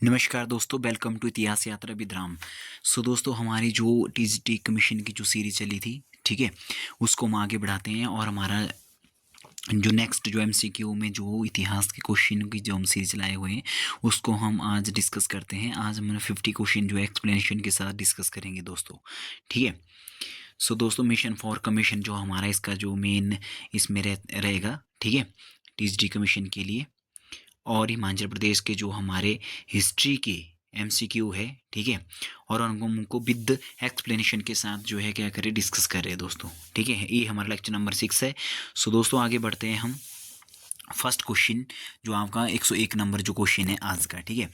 नमस्कार दोस्तों, welcome to इतिहास यात्रा विद राम। सो दोस्तों, हमारी जो टीजीटी कमीशन की जो सीरीज चली थी, ठीक है, उसको हम आगे बढ़ाते हैं। और हमारा जो नेक्स्ट जो एमसीक्यू में जो इतिहास के क्वेश्चन की जो हम सीरीज लाए हुए हैं, उसको हम आज डिस्कस करते हैं। आज हम 50 क्वेश्चन जो एक्सप्लेनेशन के साथ डिस्कस करेंगे दोस्तों, ठीक है। सो दोस्तों, मिशन फॉर कमीशन जो हमारा इसका जो मेन इसमें रहेगा, ठीक है, टीजीटी कमीशन के लिए। और हिमाचल प्रदेश के जो हमारे हिस्ट्री के एमसीक्यू है, ठीक है, और उनको विद एक्सप्लेनेशन के साथ जो है क्या करें, डिस्कस कर रहे हैं दोस्तों, ठीक है। ये हमारा लेक्चर नंबर 6 है। सो दोस्तों, आगे बढ़ते हैं हम। फर्स्ट क्वेश्चन जो आपका 101 नंबर जो क्वेश्चन है आज का, ठीक है।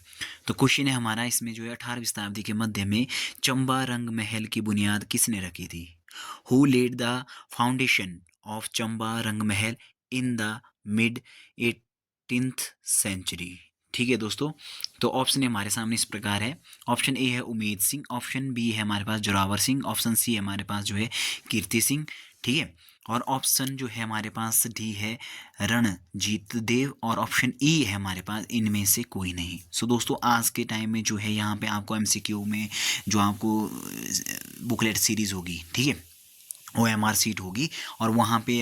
तो क्वेश्चन है हमारा, इसमें जो है 18वीं शताब्दी के मध्य में चंबा रंग महल की बुनियाद किसने रखी थी? Who led the foundation of Chamba Rang Mahal in the mid 18th century? ठीक है दोस्तों। तो ऑप्शन हमारे सामने इस प्रकार है। ऑप्शन ए है उमेद सिंह, ऑप्शन बी है हमारे पास जोरावर सिंह, ऑप्शन सी है हमारे पास जो है कीर्ति सिंह, ठीक है, और ऑप्शन जो है हमारे पास डी है रणजीत देव, और ऑप्शन ई है हमारे पास इनमें से कोई नहीं। सो दोस्तों, आज के टाइम में जो है यहाँ पे आपको एमसीक्यू में जो आपको बुकलेट सीरीज होगी, ठीक है, OMR सीट होगी, और वहाँ पे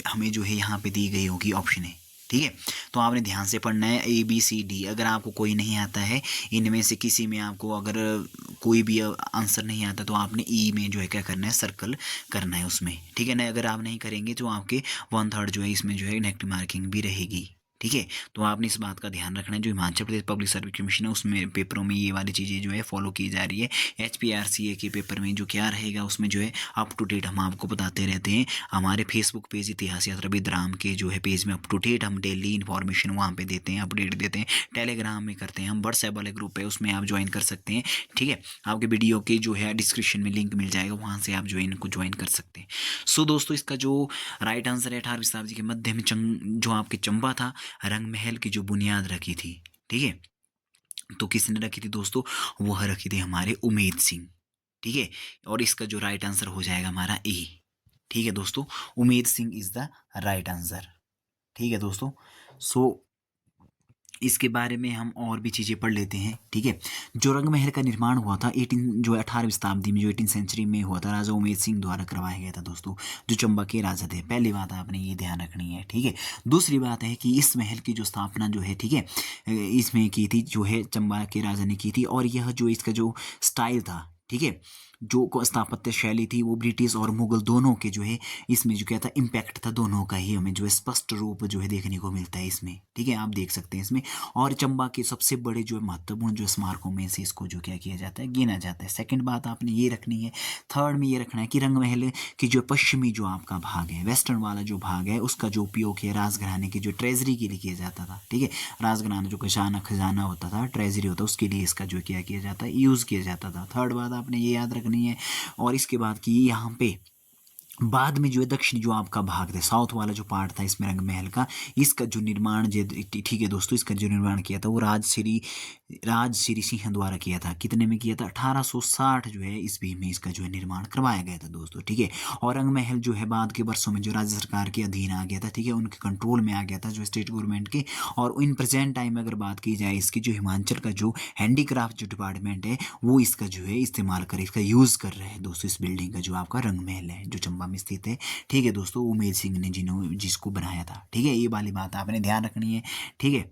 हमें जो है यहाँ पे दी गई होगी ऑप्शन है, ठीक है। तो आपने ध्यान से पढ़ना है ABCD। अगर आपको कोई नहीं आता है इनमें से किसी में, आपको अगर कोई भी आंसर नहीं आता, तो आपने ई में जो है क्या करना है, सर्कल करना है उसमें, ठीक है ना। अगर आप नहीं करेंगे तो आपके 1/3 जो है इसमें जो है नेगेटिव मार्किंग भी रहेगी, ठीक है। तो आपने इस बात का ध्यान रखना है, जो Himachal Pradesh public service commission है उसमें पेपरों में ये वाली चीज़ें जो है फॉलो की जा रही है। HPRCA के पेपर में जो क्या रहेगा उसमें जो है अप टू डेट हम आपको बताते रहते हैं। हमारे फेसबुक पेज इतिहास यात्रा विद राम के जो है पेज में अप टू डेट हम डेली इन्फॉर्मेशन वहाँ पे देते हैं, अपडेट देते हैं। टेलीग्राम में करते हैं हम, व्हाट्सएप वाले ग्रुप है उसमें आप ज्वाइन कर सकते हैं, ठीक है। आपके वीडियो के जो है डिस्क्रिप्शन में लिंक मिल जाएगा, वहाँ से आप ज्वाइन कर सकते हैं। सो दोस्तों, इसका जो राइट आंसर है 18वीं शताब्दी के मध्य में जो आपके चंबा था रंग महल की जो बुनियाद रखी थी, ठीक है। तो किसने रखी थी दोस्तों? वह रखी थी हमारे उमेद सिंह, ठीक है। और इसका जो राइट आंसर हो जाएगा हमारा ए, ठीक है दोस्तों। Umed Singh is the right answer, ठीक है दोस्तों। सो इसके बारे में हम और भी चीज़ें पढ़ लेते हैं, ठीक है। जो रंग महल का निर्माण हुआ था 18वीं शताब्दी में, जो 18 सेंचुरी में हुआ था, राजा उमेद सिंह द्वारा करवाया गया था दोस्तों, जो चंबा के राजा थे। पहली बात आपने ये ध्यान रखनी है, ठीक है। दूसरी बात है कि इस महल की जो स्थापना जो है, ठीक है, इसमें की थी जो है चंबा के राजा ने की थी। और यह जो इसका जो स्टाइल था, ठीक है, जो स्थापत्य शैली थी, वो ब्रिटिश और मुगल दोनों के जो है इसमें जो क्या था, इम्पैक्ट था दोनों का ही, हमें जो है स्पष्ट रूप जो है देखने को मिलता है इसमें, ठीक है, आप देख सकते हैं इसमें। और चंबा के सबसे बड़े जो महत्वपूर्ण जो स्मारकों में से इसको जो क्या किया जाता है, गिना जाता है। सेकंड बात आपने ये रखनी है। थर्ड में ये रखना है कि रंग महल की जो पश्चिमी जो आपका भाग है, वेस्टर्न वाला जो भाग है, उसका जो उपयोग है राजघराने की जो ट्रेजरी के लिए किया जाता था, ठीक है। राजघराना जो खजाना होता था, ट्रेजरी होता, उसके लिए इसका जो क्या किया जाता है, यूज़ किया जाता था। थर्ड बात आपने ये याद रखनी है। और इसके बाद की यहाँ पे बाद में जो है दक्षिण जो आपका भाग था, साउथ वाला जो पार्ट था इसमें रंग महल का, इसका जो निर्माण ठीक है दोस्तों, इसका जो निर्माण किया था वो राजश्री सिंह द्वारा किया था। कितने में किया था? 1860 जो है ईस्वी में इसका जो है निर्माण करवाया गया था दोस्तों, ठीक है। और रंग महल जो है बाद के वर्षों में जो राज्य सरकार के अधीन आ गया था, ठीक है, उनके कंट्रोल में आ गया था, जो स्टेट गवर्नमेंट के। और इन प्रेजेंट टाइम में अगर बात की जाए, इसकी जो हिमाचल का जो हैंडीक्राफ्ट जो डिपार्टमेंट है, वो इसका जो है इस्तेमाल कर, इसका यूज़ कर रहे हैं दोस्तों, इस बिल्डिंग का जो आपका रंग महल है जो चंबा में स्थित है, ठीक है दोस्तों। उमेद सिंह ने जिसको बनाया था, ठीक है, ये वाली बात आपने ध्यान रखनी है, ठीक है।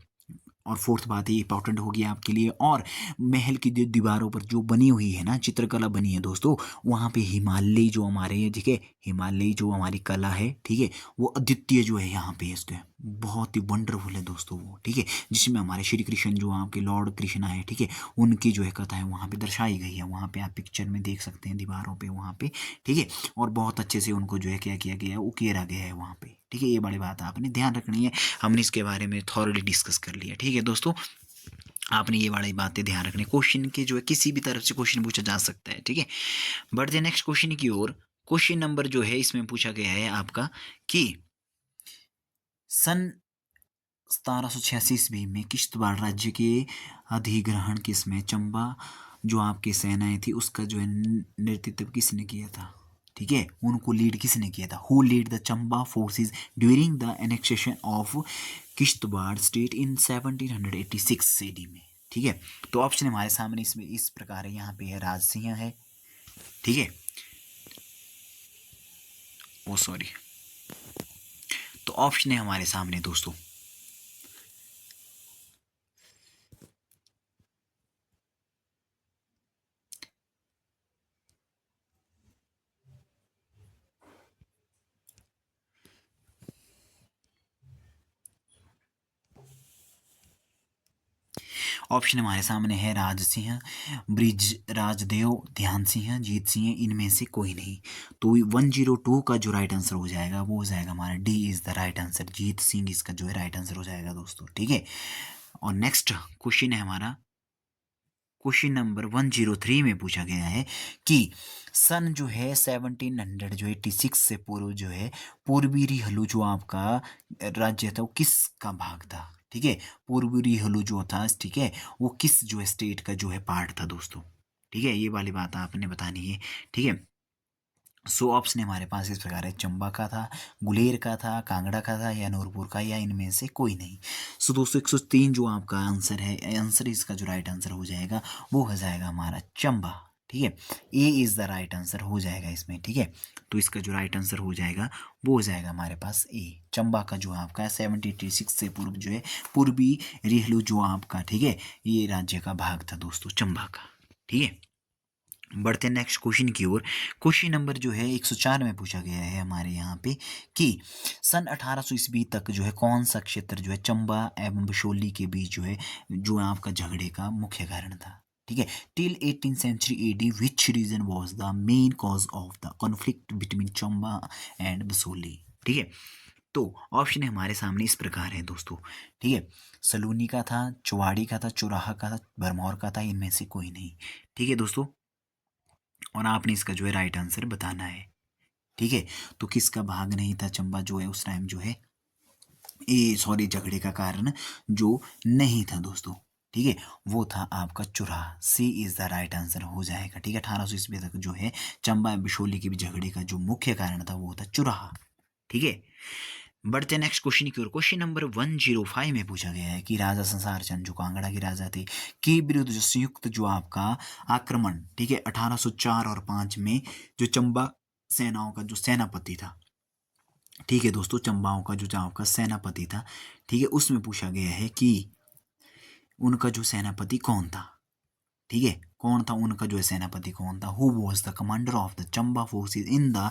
और फोर्थ बात ये इंपॉर्टेंट होगी आपके लिए। और महल की जो दीवारों पर जो बनी हुई है ना, चित्रकला बनी है दोस्तों, वहाँ पे हिमालयी जो हमारे, ठीक है, हिमालयी जो हमारी कला है, ठीक है, वो अद्वितीय जो है यहाँ पे इसके बहुत ही वंडरफुल है दोस्तों वो, ठीक है। जिसमें हमारे श्री कृष्ण जो आपके लॉर्ड कृष्णा है, ठीक है, उनकी जो है कथा है वहाँ पे दर्शाई गई है। वहाँ पे आप पिक्चर में देख सकते हैं दीवारों पे वहाँ पे, ठीक है। और बहुत अच्छे से उनको जो है क्या किया गया है, उकेरा गया है वहाँ पे, ठीक है। ये बड़ी बात आपने ध्यान रखनी है। हमने इसके बारे में थॉरली डिस्कस कर लिया, ठीक है दोस्तों। आपने ये वाली बातें ध्यान रखनी। क्वेश्चन के जो है किसी भी तरफ से क्वेश्चन पूछा जा सकता है, ठीक है। बढ़ते नेक्स्ट क्वेश्चन की ओर। क्वेश्चन नंबर जो है इसमें पूछा गया है आपका कि सन 1786 ईस्वी में किश्तवाड़ राज्य के अधिग्रहण किसमें चंबा जो आपकी सेनाएं थी उसका जो है नेतृत्व किसने किया था, ठीक है, उनको लीड किसने किया था? Who lead the Chamba forces during the annexation of Kishtwar state in 1786 AD में, ठीक है। तो ऑप्शन हमारे सामने इसमें इस प्रकार है, यहाँ पे है राजसिंह है, ठीक है। ओ सॉरी, तो ऑप्शन है हमारे सामने दोस्तों, ऑप्शन हमारे सामने है राज सिंह, ब्रिज राजदेव, ध्यान सिंह, जीत सिंह, इनमें से कोई नहीं। तो 102 का जो राइट आंसर हो जाएगा वो हो जाएगा हमारा D is the right answer, Jeet Singh इसका जो है राइट आंसर हो जाएगा दोस्तों, ठीक है। और नेक्स्ट क्वेश्चन है हमारा, क्वेश्चन नंबर 103 में पूछा गया है कि सन जो है 1700 जो 86 से पूर्व जो है पूर्वी रिहलू जो आपका राज्य था वो किसका भाग था, ठीक है। पूर्वी रिहलू जो था, ठीक है, वो किस जो है स्टेट का जो है पार्ट था दोस्तों, ठीक है। ये वाली बात आपने बतानी है, ठीक है। सो ऑप्शन हमारे पास इस प्रकार है, चंबा का था, गुलेर का था, कांगड़ा का था, या नूरपुर का, या इनमें से कोई नहीं। सो दोस्तों 103 जो आपका आंसर है, आंसर इसका जो राइट आंसर हो जाएगा वो हो जाएगा हमारा चंबा, ठीक है। ए इज़ द राइट आंसर हो जाएगा इसमें, ठीक है। तो इसका जो राइट आंसर हो जाएगा वो हो जाएगा हमारे पास ए, चंबा का जो आपका 1786 से पूर्व जो है पूर्वी रिहलू जो आपका, ठीक है, ये राज्य का भाग था दोस्तों, चंबा का, ठीक है। बढ़ते हैं नेक्स्ट क्वेश्चन की ओर। क्वेश्चन नंबर जो है 104 में पूछा गया है हमारे यहाँ पे कि सन 1800 ईस्वी तक जो है कौन सा क्षेत्र जो है चंबा एवं बिशोली के बीच जो है जो आपका झगड़े का मुख्य कारण था, ठीक है। Till 18th century AD which region was the main cause of the conflict between Chamba and Basohli, ठीक है। तो ऑप्शन हमारे सामने इस प्रकार है दोस्तों, ठीक है। सलूनी का था, चुवाड़ी का था, चुराहा का था, भरमौर का था, इनमें से कोई नहीं, ठीक है दोस्तों। और आपने इसका जो है राइट आंसर बताना है, ठीक है। तो किसका भाग नहीं था चंबा जो है उस टाइम जो है ये सॉरी झगड़े का कारण जो नहीं था दोस्तों, ठीक है, वो था आपका चुराह, सी इज द राइट आंसर हो जाएगा, ठीक है। 1800 ईस्वी तक जो है चंबा बिशोली के भी झगड़े का जो मुख्य कारण था वो था चुराह, ठीक है। बढ़ते नेक्स्ट क्वेश्चन की ओर। क्वेश्चन नंबर 105 में पूछा गया है कि राजा संसार चंद जो कांगड़ा के राजा थे के विरुद्ध जो संयुक्त जो आपका आक्रमण, ठीक है, 1804 और 5 में जो चंबा सेनाओं का जो सेनापति था, ठीक है दोस्तों, चंबाओं का जो आपका सेनापति था, ठीक है, उसमें पूछा गया है कि उनका जो सेनापति कौन था, ठीक है, कौन था उनका जो है सेनापति कौन था। Who was the commander of the Chamba forces in the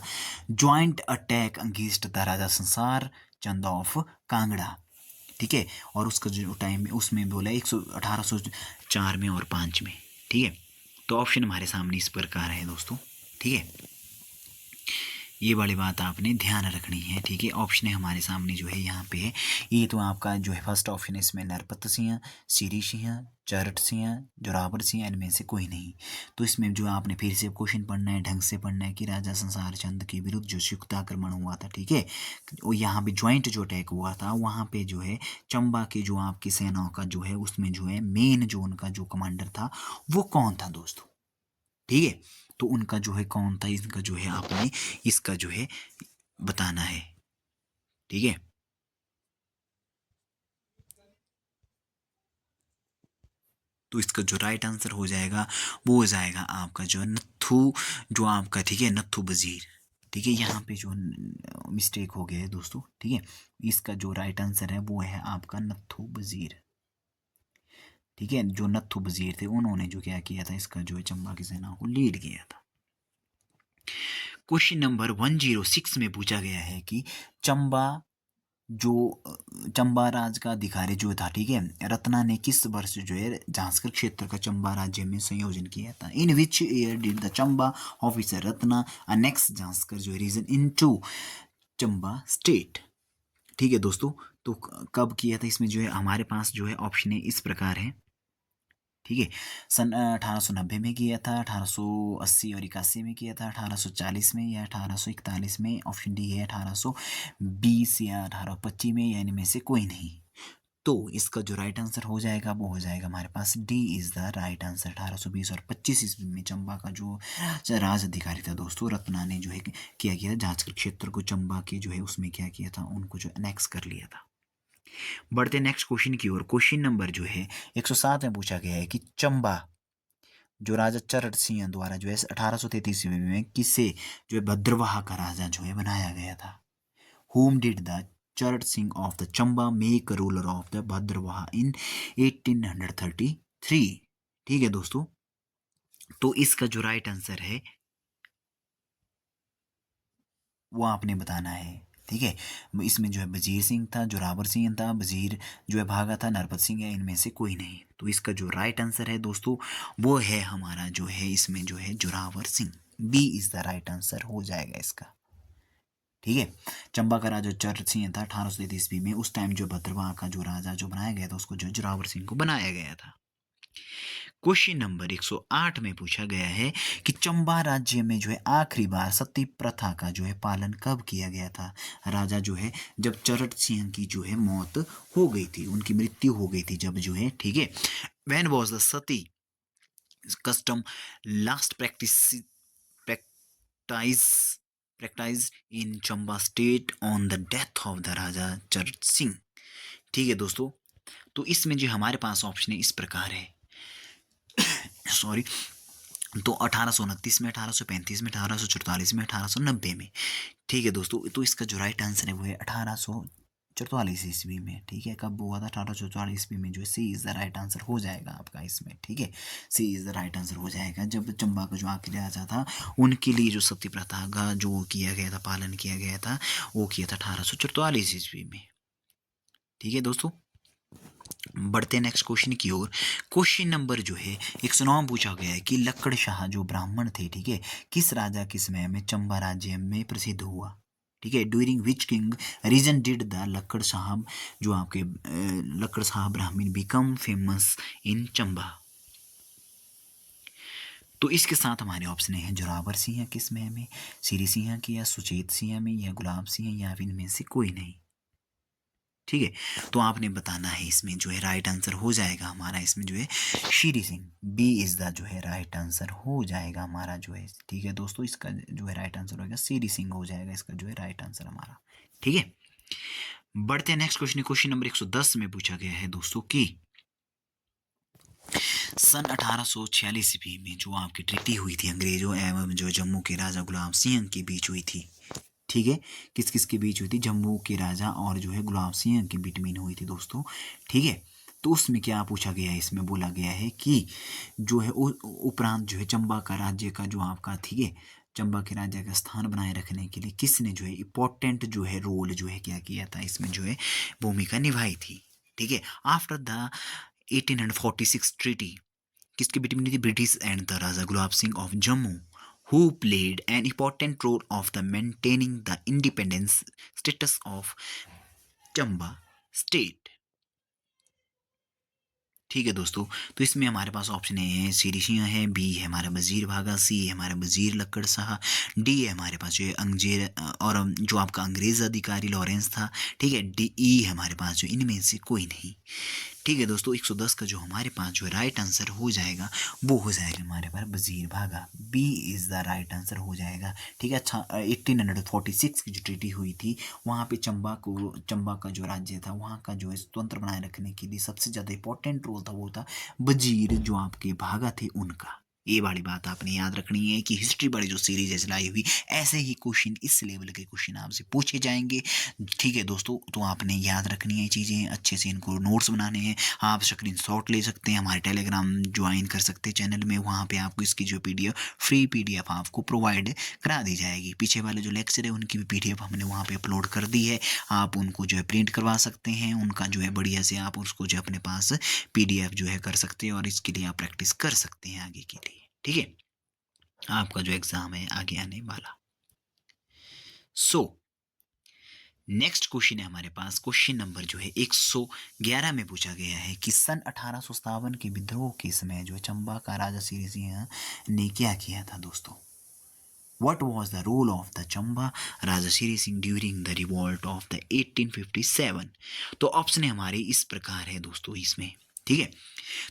joint attack against the Raja Sansar Chand of Kangra, ठीक है। और उसका जो टाइम में उसमें बोला 1804 में और 5 में, ठीक है। तो ऑप्शन हमारे सामने इस प्रकार है दोस्तों, ठीक है। ये वाली बात आपने ध्यान रखनी है, ठीक है। ऑप्शन है हमारे सामने जो है यहाँ पे है, ये तो आपका जो है फर्स्ट ऑप्शन है इसमें नरपत सिंह, सीरी सिंह, चरट सिंह, जोरावर सिंह, इनमें से कोई नहीं। तो इसमें जो आपने फिर से क्वेश्चन पढ़ना है, ढंग से पढ़ना है कि राजा संसार चंद के विरुद्ध जो संयुक्त आक्रमण हुआ था, ठीक है, वो यहाँ पे ज्वाइंट जो अटैक हुआ था वहाँ पे जो है चंबा के जो आपकी सेनाओं का जो है उसमें जो है मेन जो उनका जो कमांडर था वो कौन था दोस्तों, ठीक है। तो उनका जो है कौन था, इसका जो है आपने इसका जो है बताना है, ठीक है। तो इसका जो राइट आंसर हो जाएगा वो हो जाएगा आपका जो नत्थू जो आपका, ठीक है, नत्थू वजीर, ठीक है। यहाँ पे जो मिस्टेक हो गया है दोस्तों, ठीक है, इसका जो राइट आंसर है वो है आपका नत्थू वजीर, ठीक है। जो नत्थू वजीर थे उन्होंने जो क्या किया था, इसका जो है चंबा की सेना को लीड किया था। क्वेश्चन नंबर 106 में पूछा गया है कि चंबा जो चंबा राज का अधिकारी जो था, ठीक है, रत्ना ने किस वर्ष जो है झांसकर क्षेत्र का चंबा राज्य में संयोजन किया था। In which year did the Chamba officer Ratna annex Zanskar जो रीजन इनटू चंबा स्टेट, ठीक है दोस्तों। तो कब किया था, इसमें जो है हमारे पास जो है ऑप्शन है इस प्रकार है, ठीक है। सन 1890 में किया था, 1880 और 81 में किया था, 1840 में या 1841 में, ऑप्शन डी है 1820 या 1825 में, या इनमें से कोई नहीं। तो इसका जो राइट आंसर हो जाएगा वो हो जाएगा हमारे पास D is the right answer. 1820 और 25 ईस्वी में चंबा का जो राज अधिकारी था दोस्तों रत्ना ने जो है किया था, जांचकर क्षेत्र को चंबा के जो है उसमें क्या किया था, उनको जो अनेक्स कर लिया था। बढ़ते नेक्स्ट क्वेश्चन की ओर। क्वेश्चन नंबर जो है 107 में पूछा गया है कि चंबा जो राजा चरण सिंह द्वारा जो है 1833 ईस्वी में किसे जो है भद्रवाह का राजा जो है बनाया गया था। Whom did the Charat Singh of the Chamba make a ruler of the Bhadravaha in 1833? ठीक है दोस्तों, तो इसका जो राइट आंसर है वो आपने बताना है। ठीक है, इसमें जो है वजीर सिंह था, जोरावर सिंह था, वजीर जो है भागा था, नरपत सिंह है, इनमें से कोई नहीं। तो इसका जो राइट आंसर है दोस्तों वो है हमारा जो है इसमें जो है Zorawar Singh. B is the right answer हो जाएगा इसका। ठीक है, चंबा का राजा चर सिंह था 1833 ईस्वी में। उस टाइम जो भद्रवाह का जो राजा जो बनाया गया था उसको जो जोरावर सिंह को बनाया गया था। क्वेश्चन नंबर 108 में पूछा गया है कि चंबा राज्य में जो है आखिरी बार सती प्रथा का जो है पालन कब किया गया था। राजा जो है जब चरट सिंह की जो है मौत हो गई थी, उनकी मृत्यु हो गई थी जब जो है। ठीक है, when was the sati custom last practised in Chamba state on the death of the raja Charat Singh. ठीक है दोस्तों, तो इसमें जो हमारे पास ऑप्शन है इस प्रकार है सॉरी, तो 1829 में, 1835 में, 1844 में, 1890 में। ठीक है दोस्तों, तो इसका जो राइट आंसर है वो है 1844 ईस्वी में। ठीक है, कब हुआ था? 1844 ईस्वी में। जो है C is the right answer हो जाएगा आपका इसमें। ठीक है, C is the right answer हो जाएगा। जब चंबा का जो आखिरी राजा था उनके लिए जो सती प्रथा का जो किया गया था, पालन किया गया था, वो किया था 1844 ईस्वी में। ठीक है दोस्तों, बढ़ते नेक्स्ट क्वेश्चन की ओर। क्वेश्चन नंबर जो है 109 पूछा गया है कि लक्कड़ शाह जो ब्राह्मण थे, ठीक है, किस राजा के समय में चंबा राज्य में प्रसिद्ध हुआ। ठीक है, during which king reign did the Lakkar Sahib जो आपके लक्कड़ साहब ब्राह्मण बिकम फेमस इन चंबा। तो इसके साथ हमारे ऑप्शन है जोरावर सिंह किस में, सिरी सिंह की, या सुचेत सिंह में, या गुलाब सिंह, या इनमें से कोई नहीं। ठीक है, तो आपने बताना है इसमें जो है राइट आंसर हो जाएगा हमारा इसमें जो है शीरी सिंह। बी इज द जो है राइट आंसर हो जाएगा हमारा जो है। ठीक है दोस्तों, इसका जो है राइट आंसर होगा शीरी सिंह हो जाएगा इसका जो है राइट आंसर हमारा। ठीक है, बढ़ते हैं नेक्स्ट क्वेश्चन। क्वेश्चन नंबर 110 में पूछा गया है दोस्तों कि सन 1846 ईस्वी में जो आपकी ट्रीटी हुई थी अंग्रेजों एवं जो जम्मू के राजा गुलाब सिंह के बीच हुई थी। ठीक है, किस किस के बीच हुई थी? जम्मू के राजा और जो है गुलाब सिंह के बिटवीन हुई थी दोस्तों। ठीक है, तो उसमें क्या पूछा गया है? इसमें बोला गया है कि जो है उपरांत जो है चंबा का राज्य का जो आपका, ठीक है, चंबा के राज्य का स्थान बनाए रखने के लिए किसने जो है इंपॉर्टेंट जो है रोल जो है क्या किया था, इसमें जो है भूमिका निभाई थी। ठीक है, आफ्टर द 1846 ट्रीटी किसके बिटवीन थी? British and the Raja Gulab Singh of Jammu, who played an important role of the maintaining the independence status of Chamba state। ठीक है दोस्तों, तो इसमें हमारे पास ऑप्शन है सिरी सिंह है, बी है हमारा वजीर भागा, सी है हमारा वजीर लक्कड़ शाह, डी है हमारे पास जो है अंग्रेज और जो आपका अंग्रेज अधिकारी लॉरेंस था। ठीक है, डी ई है हमारे पास जो इनमें से कोई नहीं। ठीक है दोस्तों, 110 का जो हमारे पास जो राइट आंसर हो जाएगा वो हो जाएगा हमारे पास Wazir Bhaga. B is the right answer हो जाएगा। ठीक है, अच्छा 1846 की जो ट्रीटी हुई थी वहाँ पे चंबा का जो राज्य था वहाँ का जो है स्वतंत्र बनाए रखने के लिए सबसे ज़्यादा इंपॉर्टेंट रोल था वो था वजीर जो आपके भागा थे उनका। ये वाली बात आपने याद रखनी है कि हिस्ट्री बड़ी जो सीरीज है चलाई हुई ऐसे ही क्वेश्चन इस लेवल के क्वेश्चन आपसे पूछे जाएंगे। ठीक है दोस्तों, तो आपने याद रखनी है चीज़ें, अच्छे से इनको नोट्स बनाने हैं। आप स्क्रीनशॉट ले सकते हैं, हमारे टेलीग्राम ज्वाइन कर सकते हैं चैनल में, वहाँ पे आपको इसकी जो पीडीएफ फ्री पीडीएफ आपको प्रोवाइड करा दी जाएगी। पीछे वाले जो लेक्चर है उनकी भी पीडीएफ हमने वहाँ पे अपलोड कर दी है, आप उनको जो है प्रिंट करवा सकते हैं, उनका जो है बढ़िया से आप उसको जो अपने पास पीडीएफ जो है कर सकते हैं और इसके लिए आप प्रैक्टिस कर सकते हैं आगे के लिए। ठीक है, आपका जो एग्ज़ाम है आगे आने वाला। सो नेक्स्ट क्वेश्चन है हमारे पास, क्वेश्चन नंबर जो है 111 में पूछा गया है कि सन 1857 के विद्रोह के समय जो चंबा का राजा सिरी सिंह ने क्या किया था दोस्तों। What was the role of the Chamba Raja Sri Singh during the revolt of the 1857? तो ऑप्शन हमारे इस प्रकार है दोस्तों इसमें। ठीक है।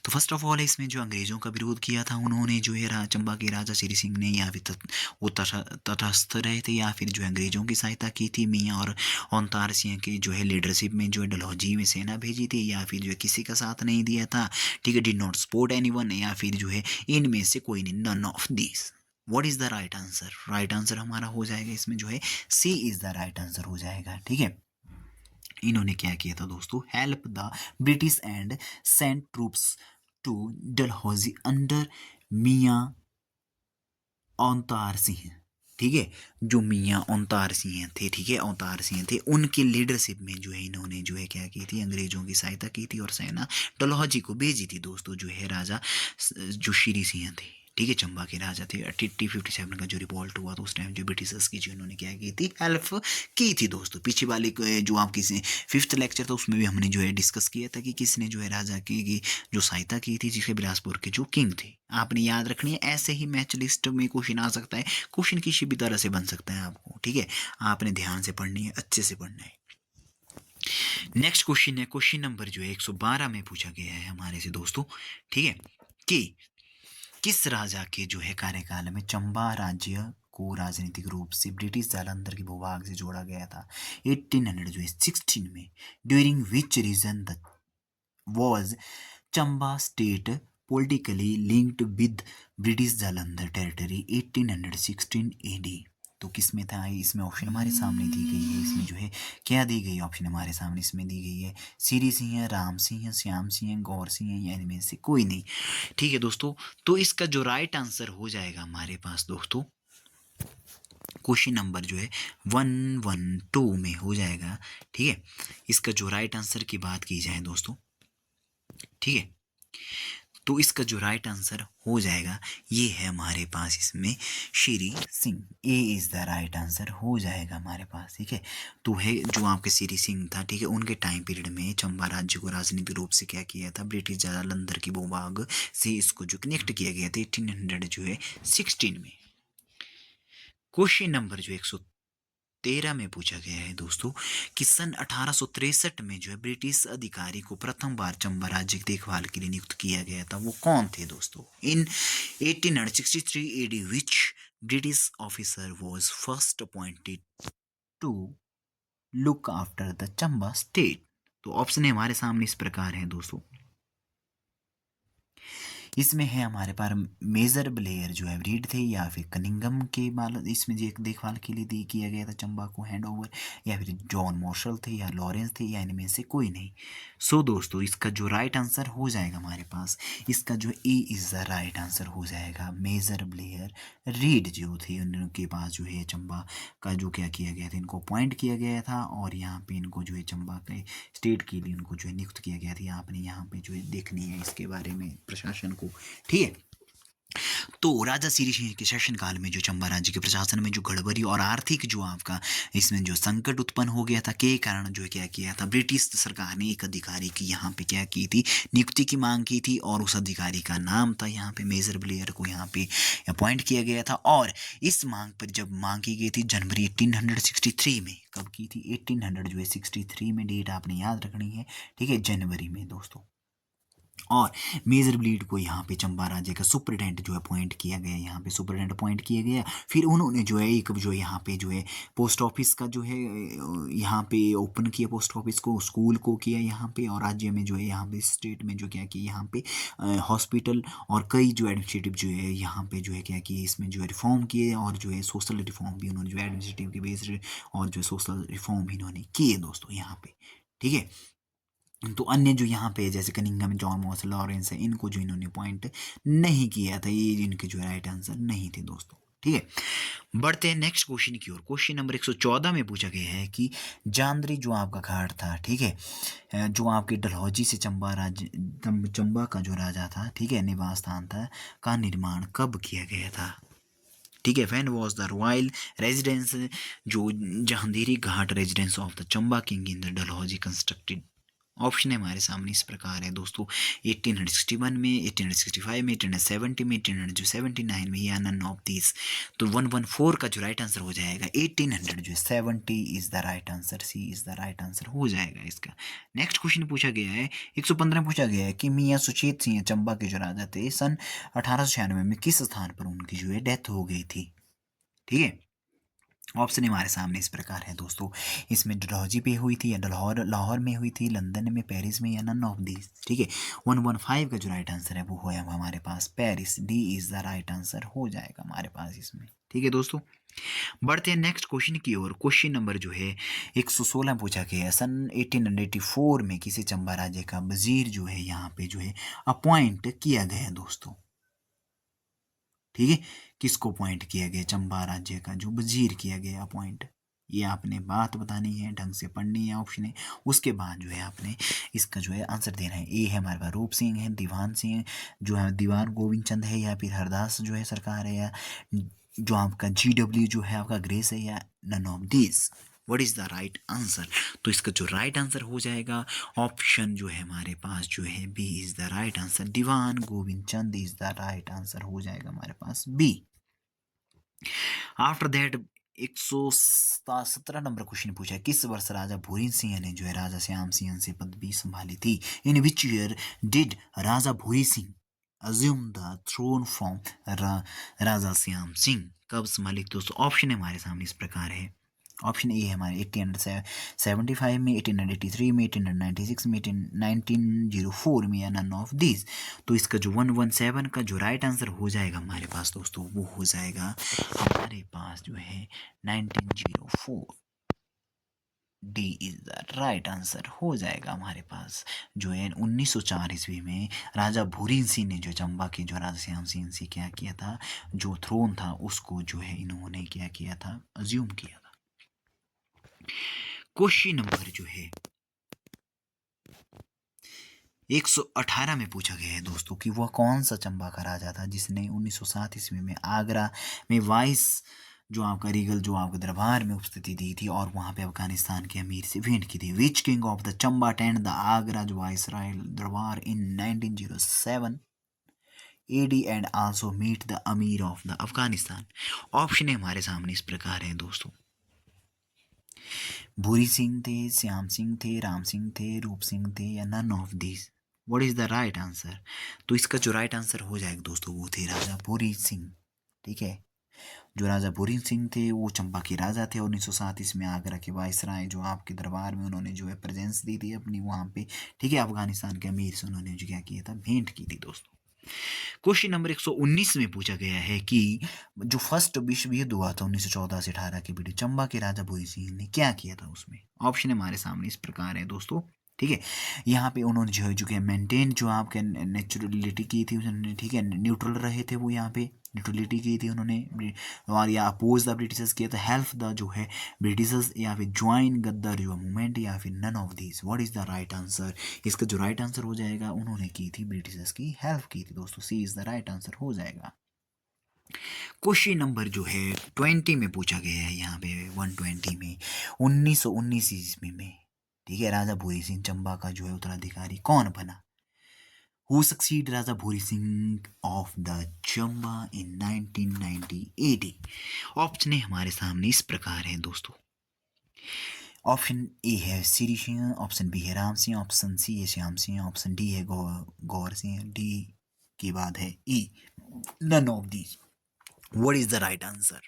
तो फर्स्ट ऑफ ऑल इसमें जो अंग्रेज़ों का विरोध किया था उन्होंने जो है चंबा के राजा श्री सिंह ने, या फिर वो तटस्थ रहे थे, या फिर जो है अंग्रेज़ों की सहायता की थी मियाँ और औंतार सिंह की जो है लीडरशिप में जो है डलहौजी में सेना भेजी थी, या फिर जो है किसी का साथ नहीं दिया था, ठीक है, डिड नॉट सपोर्ट एनीवन, या फिर जो है इनमें से कोई नहीं, none of this. What is the right answer? Right answer हमारा हो जाएगा इसमें जो है C is the right answer हो जाएगा, ठीक है। इन्होंने क्या किया था दोस्तों? Help the British and sent troops to Dalhousie under Mian Autar Singh, ठीक है। जो मियाँ औंतार सिंह थे, ठीक है, औंतार सिंह थे, उनकी लीडरशिप में जो है इन्होंने जो है क्या की थी? अंग्रेजों की सहायता की थी और सेना डलहौजी को भेजी थी दोस्तों, जो है राजा जो श्री सिंह थे, ठीक है, चंबा के राजा थे। 1857 का जो रिवॉल्ट हुआ तो उस टाइम जो ब्रिटिशर्स की जो इन्होंने क्या की थी? हेल्प की थी दोस्तों। पीछे वाले जो आपकी 5th लेक्चर था उसमें भी हमने जो है डिस्कस किया था कि किसने जो है राजा की जो सहायता की थी, जिसके बिलासपुर के जो किंग थे। आपने याद रखनी है, ऐसे ही मैच लिस्ट में क्वेश्चन आ सकता है, क्वेश्चन किसी भी तरह से बन सकता है आपको, ठीक है। आपने ध्यान से पढ़नी है, अच्छे से पढ़ना है। नेक्स्ट क्वेश्चन है, क्वेश्चन नंबर जो है 112 में पूछा गया है हमारे से दोस्तों, ठीक है, कि किस राजा के जो है कार्यकाल में चंबा राज्य को राजनीतिक रूप से ब्रिटिश जालंधर के भूभाग से जोड़ा गया था 1816 में, during which region the was Chamba state politically linked with British Jalandhar territory 1816 AD। तो किस में था? इसमें ऑप्शन हमारे सामने दी गई है, इसमें जो है क्या दी गई ऑप्शन हमारे सामने इसमें दी गई है, श्री सिंह, राम सिंह, श्याम सिंह, गौर सिंह, या इनमें से कोई नहीं, ठीक है दोस्तों। तो इसका जो राइट आंसर हो जाएगा हमारे पास दोस्तों, क्वेश्चन नंबर जो है 112 में हो जाएगा, ठीक है। इसका जो राइट आंसर की बात की जाए दोस्तों, ठीक है, तो इसका जो राइट आंसर हो जाएगा ये है हमारे पास इसमें श्री सिंह। ए इज़ द राइट आंसर हो जाएगा हमारे पास, ठीक है। तो है जो आपके श्री सिंह था, ठीक है, उनके टाइम पीरियड में चंबा राज्य को राजनीतिक रूप से क्या किया था? ब्रिटिश जालंधर की भूभाग से इसको जो कनेक्ट किया गया था 1800 जो है 16 में। क्वेश्चन नंबर जो 113 में पूछा गया है दोस्तों कि सन 1863 में जो है ब्रिटिश अधिकारी को प्रथम बार चंबा राज्य की देखभाल के लिए नियुक्त किया गया था, वो कौन थे दोस्तों? In 1863 AD which British officer was first appointed to look after the Chamba state? तो ऑप्शन हमारे सामने इस प्रकार है दोस्तों, इसमें है हमारे पास मेजर ब्लेयर जो है रीड थे, या फिर कनिंगम के माल इसमें जो देखभाल के लिए किया गया था चंबा को हैंड ओवर, या फिर जॉन मार्शल थे, या लॉरेंस थे, या इनमें से कोई नहीं। सो दोस्तों इसका जो राइट आंसर हो जाएगा हमारे पास, इसका जो ए इज़ द राइट आंसर हो जाएगा। मेजर ब्लेयर रीड जो थे उनके पास जो है चंबा का जो क्या किया गया था, इनको अपॉइंट किया गया था, और यहाँ पे इनको जो है चंबा के स्टेट के लिए उनको जो है नियुक्त किया गया था। आपने यहाँ पे जो है देखनी है इसके बारे में प्रशासन को, ठीक है। तो राजा श्री सिंह के शासनकाल में जो चंबा राज्य के प्रशासन में जो गड़बड़ी और आर्थिक जो आपका इसमें जो संकट उत्पन्न हो गया था के कारण जो है क्या किया था, ब्रिटिश सरकार ने एक अधिकारी की यहाँ पे क्या की थी? नियुक्ति की मांग की थी, और उस अधिकारी का नाम था यहाँ पे मेजर ब्लेयर को यहाँ पे अपॉइंट किया गया था। और इस मांग पर जब मांग की गई थी जनवरी 1863 में, कब की थी? 1800 जो है 63 में, डेट आपने याद रखनी है, ठीक है, जनवरी में दोस्तों। और मेजर ब्लीड को यहाँ पे चंबा राज्य का सुपरिटेंडेंट जो है अपॉइंट किया गया, यहाँ पे सुपरिटेंडेंट अपॉइंट किया गया। फिर उन्होंने जो है एक जो यहाँ पे जो है पोस्ट ऑफिस का जो है यहाँ पे ओपन किया, पोस्ट ऑफिस को, स्कूल को किया यहाँ पे, और राज्य में जो है यहाँ पे स्टेट में जो क्या किया यहाँ पे हॉस्पिटल और कई जो एडमिनिस्ट्रेटिव जो है यहाँ पे जो है क्या किए, इसमें जो है रिफॉर्म किए, और जो है सोशल रिफॉर्म भी उन्होंने जो एडमिनिस्ट्रेटिव के बेस्ड और जो सोशल रिफॉर्म इन्होंने किए दोस्तों यहाँ पे, ठीक है। तो अन्य जो यहाँ पे जैसे कनिंगम, जॉन मॉस, लॉरेंस है, इनको जो इन्होंने पॉइंट नहीं किया था, ये इनके जो राइट आंसर नहीं थे दोस्तों, ठीक है। बढ़ते हैं नेक्स्ट क्वेश्चन की ओर। क्वेश्चन नंबर 114 में पूछा गया है कि जांदरी जो आपका घाट था, ठीक है, जो आपके डलहौजी से चंबा का जो राजा था, ठीक है, निवास स्थान था, का निर्माण कब किया गया था? ठीक है, when was the royal residence जो Jahandiri Ghat residence of the Chamba king in the Dalhousie constructed option है हमारे सामने इस प्रकार है दोस्तों, 1861 में, 1865 में, 1870 में, 1879 में, या नन ऑफ दिस। तो 114 का जो राइट आंसर हो जाएगा 1870 is the right answer, C is the right answer हो जाएगा इसका। नेक्स्ट क्वेश्चन पूछा गया है 115 में पूछा गया है कि मियाँ सुचेत सिंह चंबा के जो राजा थे सन 1896 में किस स्थान पर उनकी जो है डेथ हो गई थी। ठीक है, ऑप्शन हमारे सामने इस प्रकार है दोस्तों, इसमें डलहौजी पे हुई थी या लाहौर में हुई थी, लंदन में, पेरिस में, या नन ऑफ दीज। ठीक है, 115 का जो राइट आंसर है वो है हमारे पास Paris, D is the right answer हो जाएगा हमारे पास इसमें। ठीक है दोस्तों, बढ़ते हैं नेक्स्ट क्वेश्चन की ओर। क्वेश्चन नंबर जो है 116 पूछा गया है, सन 1884 में किसी चंबा राज्य का वजीर जो है यहाँ पे जो है अपॉइंट किया गया दोस्तों। ठीक है, किसको अपॉइंट किया गया, चंबा राज्य का जो वजीर किया गया अपॉइंट, ये आपने बात बतानी है, ढंग से पढ़नी है ऑप्शन है, उसके बाद जो है आपने इसका जो है आंसर देना है। ए है हमारे पास रूप सिंह है, दीवान सिंह जो है, दीवान गोविंद चंद है, या फिर हरदास जो है सरकार है, या जो आपका GW जो है आपका ग्रेस है, या none of this. What is the right answer? तो इसका जो राइट आंसर हो जाएगा ऑप्शन जो है हमारे पास जो है B is the right answer, Dewan Govind Chand is the right answer हो जाएगा हमारे पास B. After that 117 number question पूछा है, किस वर्ष राजा भूरी सिंह ने जो है राजा श्याम सिंह से पदवी संभाली थी। इन which year did Raja Bhuri Singh assume the throne from Raja Shyam Singh, कब संभाली दोस्तों? ऑप्शन हमारे सामने इस प्रकार है। ऑप्शन ए है हमारे 1875 में, 1883 में, 1896 में, 1904 में, या नन ऑफ दिस। तो इसका जो 117 का जो राइट आंसर हो जाएगा हमारे पास दोस्तों वो हो जाएगा हमारे पास जो है 1904, D is the right answer हो जाएगा हमारे पास जो है 1904 ईस्वी में राजा भूरी सिंह ने जो चंबा के जो राजा श्याम सिंह से क्या किया था, जो थ्रोन था उसको जो है इन्होंने क्या किया था, अज्यूम किया था। क्वेश्चन नंबर जो है 118 में पूछा गया है दोस्तों कि वह कौन सा चंबा का राजा था जिसने 1907 ईस्वी में आगरा में वाइस जो आपका रीगल जो आपके दरबार में उपस्थिति दी थी और वहां पे अफगानिस्तान के अमीर से भेंट की थी। Which king of the Chamba attend the Agra जो vice royal durbar in 1907 AD and also meet the amir of the Afghanistan. Option हमारे सामने इस प्रकार है दोस्तों, भूरी सिंह थे, श्याम सिंह थे, राम सिंह थे, रूप सिंह थे, या none of this. What is the right answer? तो इसका जो राइट आंसर हो जाएगा दोस्तों वो थे राजा भूरी सिंह। ठीक है, जो राजा भूरी सिंह थे वो चंबा के राजा थे और 1907 इसमें आगरा के वायसराय जो आपके दरबार में उन्होंने जो है प्रेजेंस दी थी अपनी वहाँ पे। ठीक है, अफगानिस्तान के अमीर से उन्होंने जो क्या किया था, भेंट की थी दोस्तों। क्वेश्चन नंबर 119 में पूछा गया है कि जो फर्स्ट विश्व युद्ध हुआ था 1914 से 18 के बीच चंबा के राजा भूरी सिंह ने क्या किया था उसमें। ऑप्शन हमारे सामने इस प्रकार है दोस्तों। ठीक है, यहाँ पे उन्होंने जो है मेंटेन जो आपके नेचुरलिटी की थी उन्होंने। ठीक है, न्यूट्रल रहे थे वो, यहाँ पे न्यूट्रलिटी की थी उन्होंने, और या अपोज द ब्रिटिशर्स किया था, हेल्प द जो है ब्रिटिशर्स, या फिर ज्वाइन गद्दार जो मूवमेंट, या फिर none of this. What is the right answer? इसका जो राइट आंसर हो जाएगा उन्होंने की थी ब्रिटिशर्स की हेल्प की थी दोस्तों, सी इज द राइट आंसर हो जाएगा। क्वेश्चन नंबर जो है 20 में पूछा गया है, यहाँ पे 120 में 1919 ईस्वी में। ठीक है, राजा भूरी सिंह चंबा का जो है उत्तराधिकारी कौन बना? Who succeed Raja Bhuri Singh of the Chamba in 1990 AD। Option हमारे सामने इस प्रकार है दोस्तों। ऑप्शन ए है सिरी सिंह, ऑप्शन बी है राम सिंह, ऑप्शन सी है श्याम सिंह, ऑप्शन डी है गौर सिंह, डी के बाद है E, none of these. What is the right answer?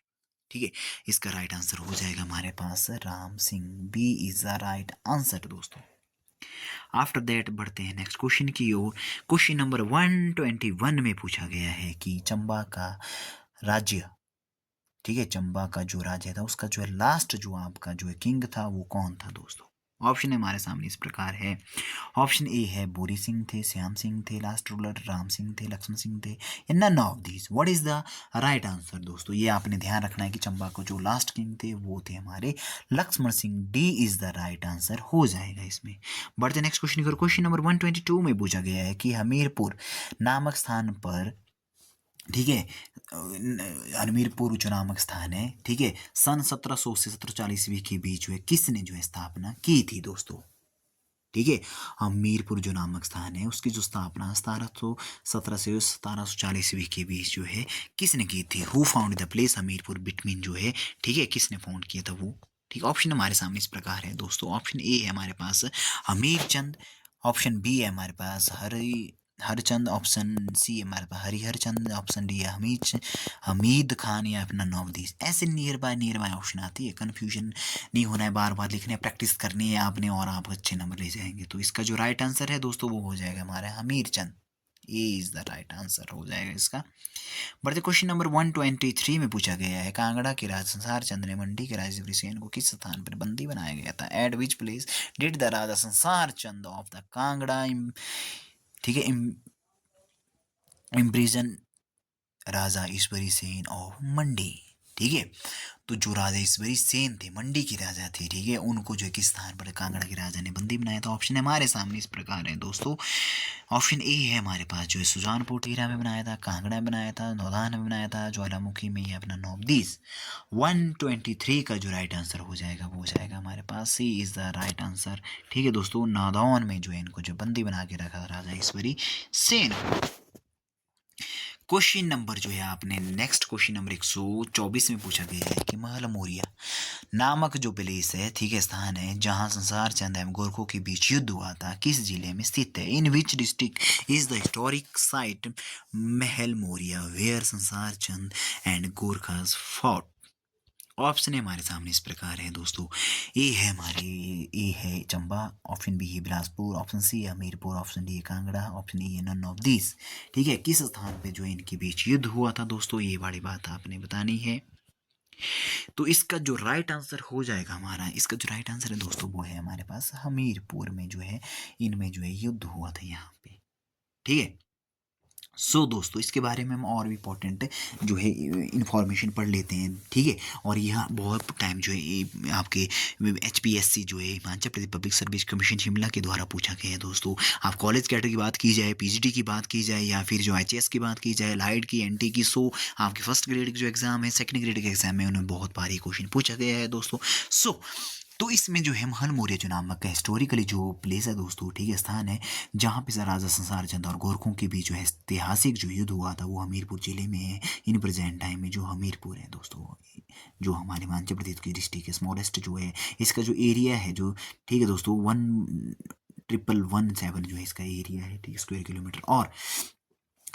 ठीक है, इसका राइट आंसर हो जाएगा हमारे पास Ram Singh, B is the right answer दोस्तों। आफ्टर दैट बढ़ते हैं नेक्स्ट क्वेश्चन की ओर। क्वेश्चन नंबर 121 में पूछा गया है कि चंबा का राज्य, ठीक है, चंबा का जो राज्य था उसका जो है लास्ट जो आपका जो है किंग था वो कौन था दोस्तों? ऑप्शन हमारे सामने इस प्रकार है। ऑप्शन ए है भूरी सिंह थे, श्याम सिंह थे, लास्ट रूलर राम सिंह थे, लक्ष्मण सिंह थे, या none of these. What is the right answer दोस्तों? ये आपने ध्यान रखना है कि चंबा को जो लास्ट किंग थे वो थे हमारे Lakshman Singh, D is the right answer हो जाएगा इसमें। बढ़ते नेक्स्ट क्वेश्चन की ओर। क्वेश्चन नंबर 122 में पूछा गया है कि हमीरपुर नामक स्थान पर, ठीक है, हमीरपुर जो नामक स्थान है, ठीक है, सन 1700 से 1740 ईस्वी के बीच में किसने जो है स्थापना की थी दोस्तों? ठीक है। हमीरपुर जो नामक स्थान है उसकी जो स्थापना 1717 से 1740 ईस्वी के बीच जो है किसने की थी? Who found the place Hamirpur between जो है, ठीक है, किसने फाउंड किया था वो? ठीक, ऑप्शन हमारे सामने इस प्रकार है दोस्तों। ऑप्शन ए है हमारे पास हमीरचंद, ऑप्शन बी है हमारे पास हरचंद, ऑप्शन सी है हमारे पास हरिहरचंद, ऑप्शन डी है हमीद खान या अपना नवदीस। ऐसे नियर बाय ऑप्शन आती है, कन्फ्यूजन नहीं होना है, बार बार लिखने प्रैक्टिस करनी है आपने और आप अच्छे नंबर ले जाएंगे। तो इसका जो राइट आंसर है दोस्तों वो हो जाएगा हमारा हमीरचंद। ए इज द राइट आंसर हो जाएगा इसका। बढ़ते क्वेश्चन नंबर 123 में पूछा गया है, कांगड़ा के राजा संसार चंद ने मंडी के राजा ब्रिसेन को किस स्थान पर बंदी बनाया गया था? At which place did the Raja Sansar Chand of the Kangra ठीक है इम्प्रिजन राजा ईश्वरी सेन ऑफ मंडी। ठीक है, तो जो राजा ईश्वरी सेन थे, मंडी के राजा थे, ठीक है, उनको जो है किस स्थान पर कांगड़ा के राजा ने बंदी बनाया था? ऑप्शन हमारे सामने इस प्रकार है दोस्तों। ऑप्शन ए है हमारे पास जो है सुजानपुर टीरा में बनाया था, कांगड़ा में बनाया था, नौदान में बनाया था, ज्वालामुखी में या अपना नौबदीस। 123 का जो राइट आंसर हो जाएगा वो हो जाएगा हमारे पास सी इज द राइट आंसर। ठीक है दोस्तों, नौदान में जो है इनको जो बंदी बना के रखा था राजा ईश्वरी सेन। क्वेश्चन नंबर जो है आपने नेक्स्ट क्वेश्चन नंबर 124 में पूछा गया है कि महल मौर्य नामक जो प्लेस है, ठीक है, स्थान है जहां संसार चंद एवं गोरखों के बीच युद्ध हुआ था, किस जिले में स्थित है? In which district is the historic site Mahal Maurya where Sansar Chand and Gorkhas fought? Option है हमारे सामने इस प्रकार है दोस्तों। ए है चंबा, ऑप्शन बी है बिलासपुर, ऑप्शन सी है हमीरपुर, ऑप्शन डी है कांगड़ा, ऑप्शन ई है नन ऑफ दिस। ठीक है, किस स्थान पे जो है इनके बीच युद्ध हुआ था दोस्तों, ये वाली बात आपने बतानी है। तो इसका जो राइट आंसर हो जाएगा हमारा, इसका जो राइट आंसर है दोस्तों वो है हमारे पास हमीरपुर में जो है इनमें जो है युद्ध हुआ था यहाँ पे। ठीक है, दोस्तों इसके बारे में हम और भी इम्पोर्टेंट जो है इंफॉर्मेशन पढ़ लेते हैं। ठीक है, और यह बहुत टाइम जो है आपके HPSC जो है Himachal Pradesh public service commission Shimla के द्वारा पूछा गया है दोस्तों। आप कॉलेज कैडर की बात की जाए, PGT की बात की जाए या फिर जो HS की बात की जाए, लाइट की, NT की, आपके फर्स्ट ग्रेड के जो एग्ज़ाम है, सेकेंड ग्रेड के एग्जाम है, उन्हें बहुत बारी क्वेश्चन पूछा गया है दोस्तों। तो इसमें जो है महल मौर्य जो नामक का हिस्टोरिकली जो प्लेस है दोस्तों, ठीक है, स्थान है जहाँ पे राजा संसार चंद और गोरखों के बीच जो है ऐतिहासिक जो युद्ध हुआ था वो हमीरपुर जिले में है। इन प्रेजेंट टाइम में जो हमीरपुर है दोस्तों, जो हमारे हिमाचल प्रदेश की डिस्ट्रिक्ट है, स्मॉलेस्ट जो है इसका जो एरिया है जो, ठीक है दोस्तों, 1,117 जो है इसका एरिया है, ठीक है, स्क्वायर किलोमीटर। और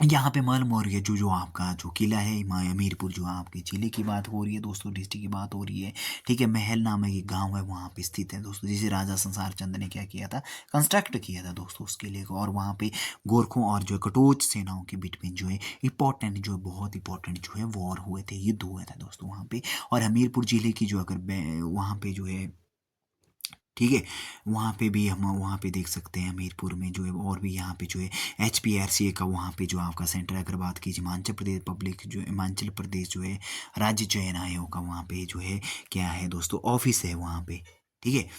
यहाँ पे महल मौर्य जो आपका जो किला है हमीरपुर जो आपके जिले की बात हो रही है दोस्तों, डिस्ट्रिक्ट की बात हो रही है, ठीक है, महल नामक एक गांव है वहाँ पे स्थित है दोस्तों, जिसे राजा संसार चंद ने क्या किया था, कंस्ट्रक्ट किया था दोस्तों उस किले को। और वहाँ पे गोरखों और जो कटोच सेनाओं के बीच में जो है इंपॉर्टेंट जो है बहुत इंपॉर्टेंट जो है वॉर हुए थे, युद्ध हुए थे दोस्तों वहाँ पे। और हमीरपुर जिले की जो अगर वहाँ पे जो है, ठीक है, वहाँ पे भी हम वहाँ पे देख सकते हैं हमीरपुर में जो है, और भी यहाँ पे जो है HPRCA का वहाँ पे जो आपका सेंटर अगर बात कीजिए हिमाचल प्रदेश जो है राज्य चयन आयोग का वहाँ पे जो है क्या है दोस्तों, ऑफिस है वहाँ पे। ठीक है,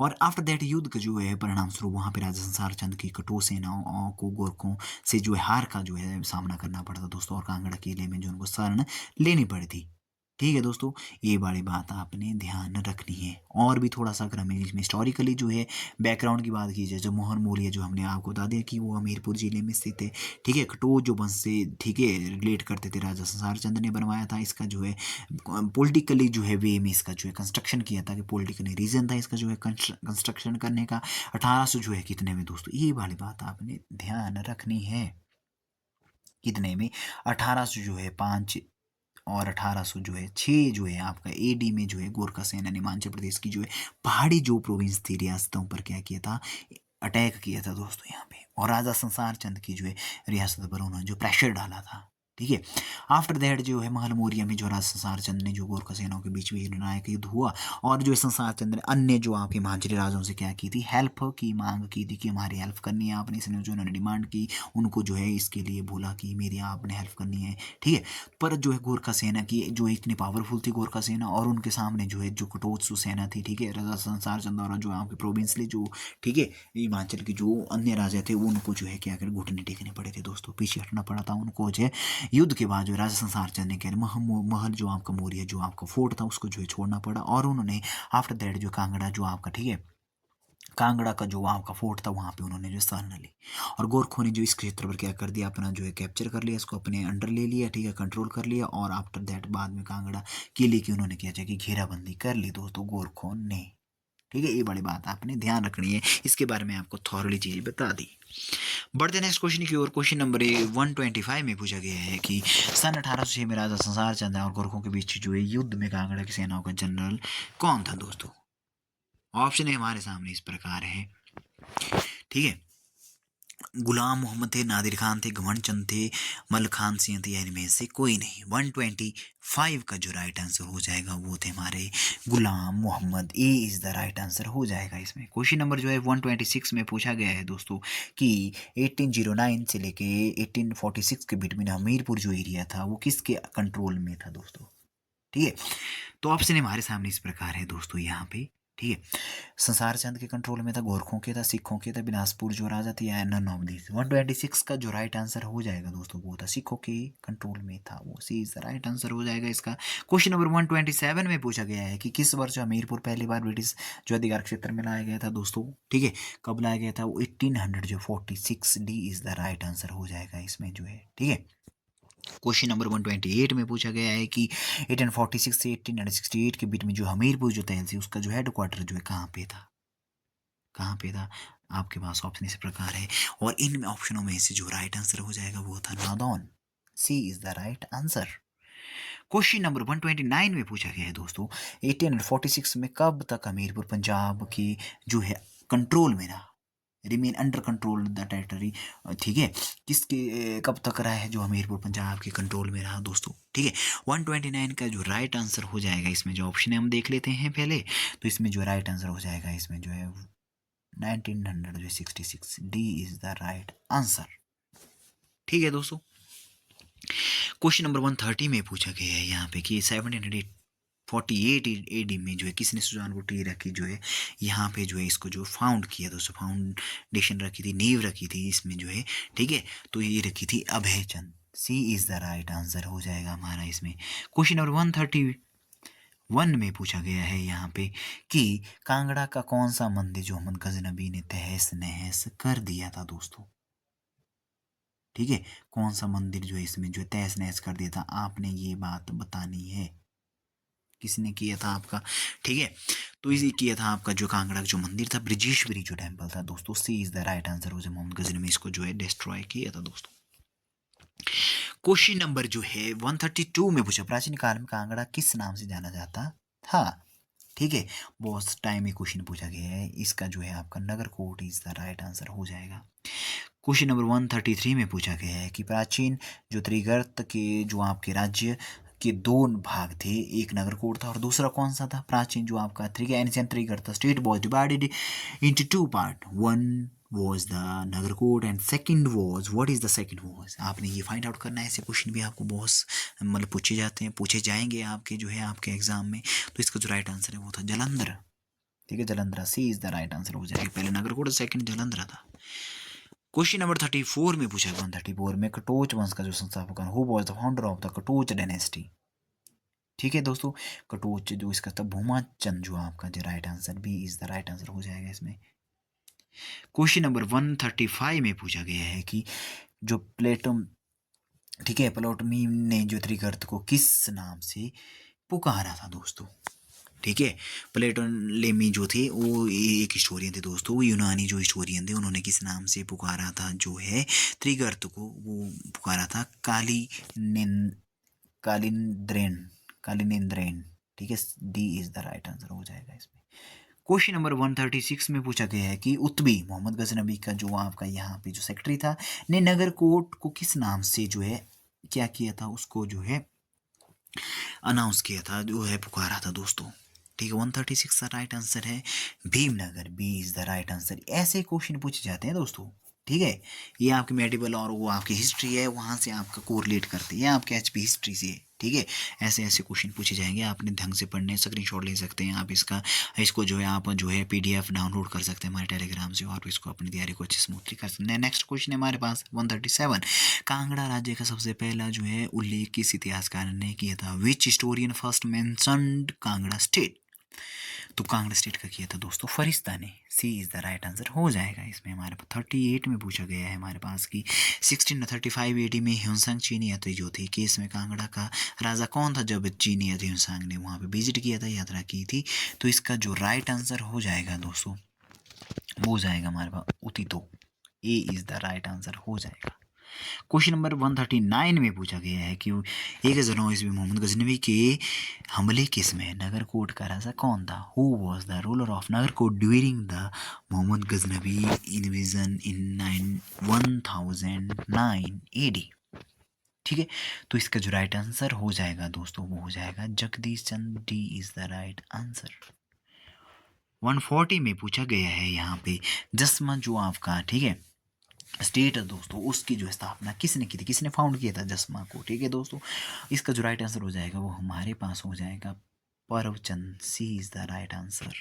और आफ्टर दैट युद्ध का जो है परिणाम स्वरूप वहाँ पे राजा संसार चंद की कठोर सेनाओं को गोरखों से जो है हार का जो है सामना करना पड़ता दोस्तों, और कांगड़ा किले में जो उनको शरण लेनी पड़ी थी। ठीक है दोस्तों, ये बड़ी बात आपने ध्यान रखनी है। और भी थोड़ा सा अगर हमें इसमें हिस्टोरिकली जो है बैकग्राउंड की बात की जाए, जो महल मौर्य जो हमने आपको बता दिया कि वो हमीरपुर जिले में स्थित है, ठीक है, कटोच जो वंश से, ठीक है, रिलेट करते थे, राजा संसार चंद ने बनवाया था। इसका जो है पॉलिटिकली जो है वे में इसका जो है कंस्ट्रक्शन किया था, कि पॉलिटिकली रीजन था इसका जो है कंस्ट्रक्शन करने का। 1800 जो है कितने में दोस्तों, ये वाली बात आपने ध्यान रखनी है, कितने में 1800 जो है 5 और 1800 जो है 6 जो है आपका AD में जो है गोरखा सेना ने हिमाचल प्रदेश की जो है पहाड़ी जो प्रोविंस थी रियासतों पर क्या किया था, अटैक किया था दोस्तों यहाँ पे, और राजा संसार चंद की जो है रियासत पर उन्होंने जो प्रेशर डाला था। ठीक है, आफ्टर दैट जो है महल मौर्य में जो राजा संसार चंद ने जो गोरखा सेनाओं के बीच में निर्णायक युद्ध हुआ, और जो संसार चंद ने अन्य जो आपके हिमाचली राजाओं से क्या की थी, हेल्प की मांग की थी कि हमारी हेल्प करनी है आपने, इसने जो उन्होंने डिमांड की उनको जो है इसके लिए बोला कि मेरी आपने हेल्प करनी है। ठीक है, पर जो है गोरखा सेना की जो इतनी पावरफुल थी गोरखा सेना, और उनके सामने जो है जो कटोच सेना थी, ठीक है, राजा संसार चंद और जो आपके प्रोविंसली जो, ठीक है, हिमाचल के जो अन्य राजा थे उनको जो है क्या कर घुटने टेकने पड़े थे दोस्तों, पीछे हटना पड़ा था उनको जो है। युद्ध के बाद जो राजा संसार चंद ने कह महल जो आपका मौर्य जो आपका फोर्ट था उसको जो है छोड़ना पड़ा, और उन्होंने आफ्टर दैट जो कांगड़ा जो आपका, ठीक है, कांगड़ा का जो वहाँ का फोर्ट था वहाँ पे उन्होंने जो स्थान ली, और गोरखों ने जो इस क्षेत्र पर क्या कर दिया, अपना जो है कैप्चर कर लिया, इसको अपने अंडर ले लिया, ठीक है, कंट्रोल कर लिया। और आफ्टर दैट बाद में कांगड़ा किले की उन्होंने क्या कि घेराबंदी कर ली दोस्तों गोरखों ने, ठीक है। ये बड़ी बात आपने ध्यान रखनी है, इसके बारे में आपको थॉरली चीज़ें बता दी। बढ़ते नेक्स्ट क्वेश्चन की ओर। क्वेश्चन नंबर 125 में पूछा गया है कि सन 1806 में राजा संसार चंद और गोरखों के बीच जो है युद्ध में कांगड़ा की सेनाओं का जनरल कौन था दोस्तों? ऑप्शन है हमारे सामने इस प्रकार है, ठीक है। गुलाम मोहम्मद थे, नादिर खान थे, घमंड चंद थे, मल खान सिंह थे, या इनमें से कोई नहीं। 125 का जो राइट आंसर हो जाएगा वो थे हमारे Ghulam Mohammad. A is the right answer हो जाएगा इसमें। क्वेश्चन नंबर जो है 126 में पूछा गया है दोस्तों कि 1809 से लेके 1846 के बीच में हमीरपुर जो एरिया था वो किसके कंट्रोल में था दोस्तों, ठीक है। तो ऑप्शन हमारे सामने इस प्रकार है दोस्तों यहाँ पे, ठीक है। संसार चंद के कंट्रोल में था, गोरखों के था, सिखों के था, बिलासपुर जो राजा थे, या नन ऑफ दिस। 126 का जो राइट आंसर हो जाएगा दोस्तों वो था सिखों के कंट्रोल में था, वो सी इज द राइट आंसर हो जाएगा इसका। क्वेश्चन नंबर 127 में पूछा गया है कि किस वर्ष हमीरपुर पहली बार ब्रिटिश जो अधिकार क्षेत्र में लाया गया था दोस्तों, ठीक है। कब लाया गया था वो 1846। D is the right answer हो जाएगा इसमें जो है, ठीक है। क्वेश्चन नंबर 128 में पूछा गया है कि 1846 से 1868 के बीच में जो हमीरपुर जो तहसील थी उसका जो हेड क्वार्टर जो है कहाँ पे था, कहाँ पे था? आपके पास ऑप्शन इस प्रकार है, और इन ऑप्शनों में से जो राइट आंसर हो जाएगा वो था Nadaun. C is the right answer. Question number 129 में पूछा गया है दोस्तों 1846 में कब तक हमीरपुर पंजाब की जो है कंट्रोल में रहा, remain under control the territory, ठीक है। किसके कब तक रहा है जो हमीरपुर पंजाब के कंट्रोल में रहा दोस्तों, ठीक है। 129 का जो राइट आंसर हो जाएगा इसमें जो ऑप्शन है हम देख लेते हैं पहले। तो इसमें जो राइट आंसर हो जाएगा इसमें जो है 1966। D is the right answer, ठीक है दोस्तों। क्वेश्चन नंबर 130 में पूछा गया है यहाँ पे कि 1748 AD में जो है किसने सुजानपुर टी रखी जो है यहाँ पे जो है इसको जो फाउंड किया दोस्तों, फाउंडेशन रखी थी, नींव रखी थी इसमें जो है, ठीक है। तो ये रखी थी अभय चंद। C is the right answer हो जाएगा हमारा इसमें। क्वेश्चन नंबर 131 में पूछा गया है यहाँ पे कि कांगड़ा का कौन सा मंदिर जो मोहम्मद गजनबी ने तहस नहस कर दिया था दोस्तों, ठीक है। कौन सा मंदिर जो है इसमें जो तहस नहस कर दिया था, आपने ये बात बतानी है किसने किया था आपका, ठीक है। तो इसी किया था आपका जो कांगड़ा जो मंदिर था ब्रिजेश्वरी जो टेम्पल था दोस्तों। सी इज द राइट आंसर हो जाए, मोहम्मद गजनी में इसको जो है डिस्ट्रॉय किया था दोस्तों। क्वेश्चन नंबर जो है 132 में पूछा प्राचीन काल में कांगड़ा किस नाम से जाना जाता था, ठीक है। बहुत टाइम में क्वेश्चन पूछा गया है, इसका जो है आपका Nagarkot is the right answer हो जाएगा। क्वेश्चन नंबर 133 में पूछा गया है कि प्राचीन जो त्रिगर्त के जो आपके राज्य के दो भाग थे, एक नगरकोट था और दूसरा कौन सा था? प्राचीन जो आपका ancient Trigarta state was divided into two part, one was the Nagarkot and second was what is the second was। आपने ये फाइंड आउट करना है, ऐसे क्वेश्चन भी आपको बहुत मतलब पूछे जाते हैं, पूछे जाएंगे आपके जो है आपके एग्जाम में। तो इसका जो राइट आंसर है वो था जलंधर, ठीक है, जलंधर। सी इज द राइट आंसर हो जाएगा, पहले नगरकोट सेकंड जलंधर था। क्वेश्चन नंबर 34 में पूछा 134 में कटोच वंश का जो संस्थापक who was the founder of the Katoch dynasty, ठीक है दोस्तों। कटोच जो इसका था भूमाचंद जो आपका जो right answer B is the right answer हो जाएगा इसमें। क्वेश्चन नंबर 135 में पूछा गया है कि जो प्लेटो, ठीक है, प्टोलेमी ने जो त्रिगर्त को किस नाम से पुकारा था दोस्तों, ठीक है। प्लेटोलेमी जो थे वो एक हिस्टोरियन थे दोस्तों, वो यूनानी जो हिस्टोरियन थे उन्होंने किस नाम से पुकारा था जो है त्रिगर्त को, वो पुकारा था कालिनेंद्रेन, ठीक है। D is the right answer हो जाएगा इसमें। क्वेश्चन नंबर 136 में पूछा गया है कि उत्बी मोहम्मद गजनबी का जो आपका यहाँ पे जो सेक्रेटरी था ने नगरकोट को किस नाम से जो है क्या किया था, उसको जो है अनाउंस किया था, जो है पुकारा था दोस्तों, ठीक है। 136 का राइट आंसर है Bhimnagar, B is the right answer. ऐसे क्वेश्चन पूछे जाते हैं दोस्तों, ठीक है। ये आपके मेडिबल और वो आपकी हिस्ट्री है वहाँ से आपका कोरिलेट करते हैं, आपके एचपी हिस्ट्री से, ठीक है। ऐसे ऐसे क्वेश्चन पूछे जाएंगे, आपने ढंग से पढ़ने, स्क्रीनशॉट ले सकते हैं आप इसको जो है आप जो है PDF डाउनलोड कर सकते हैं हमारे टेलीग्राम से, और इसको अपनी तैयारी को अच्छी स्मूथली कर सकते हैं। नेक्स्ट क्वेश्चन है हमारे पास 137, कांगड़ा राज्य का सबसे पहला जो है उल्लेख किस इतिहासकार ने किया था? Which historian first mentioned Kangra state? तो कांगड़ा स्टेट का किया था दोस्तों फरिश्ता ने। C is the right answer हो जाएगा इसमें। हमारे पास 38 में पूछा गया है हमारे पास कि 1635 AD में ह्यूनसांग चीनी यात्री जो थी कि इसमें कांगड़ा का राजा कौन था जब चीनी यात्री ह्यूनसांग ने वहाँ पे विजिट किया था, यात्रा की थी। तो इसका जो राइट आंसर हो जाएगा दोस्तों वो हो जाएगा हमारे पास उतितो। A is the right answer हो जाएगा। क्वेश्चन नंबर 139 में पूछा गया है कि 1009 ईस्वी मोहम्मद गजनवी के हमले किसमें नगरकोट का राजा कौन था? Who was the ruler of Nagarkot during the Mohammad Ghaznavi invasion in 1009 AD? ठीक है, तो इसका जो राइट आंसर हो जाएगा दोस्तों वो हो जाएगा Jagdish Chandra. D is the right answer. 140 में पूछा गया है यहाँ पे जस्मा जो आपका, ठीक है, स्टेट है दोस्तों, उसकी जो स्थापना किसने की थी, किसने फाउंड किया था जस्मा को? ठीक है दोस्तों, इसका जो राइट आंसर हो जाएगा वो हमारे पास हो जाएगा परवचंद। सी इज द राइट आंसर।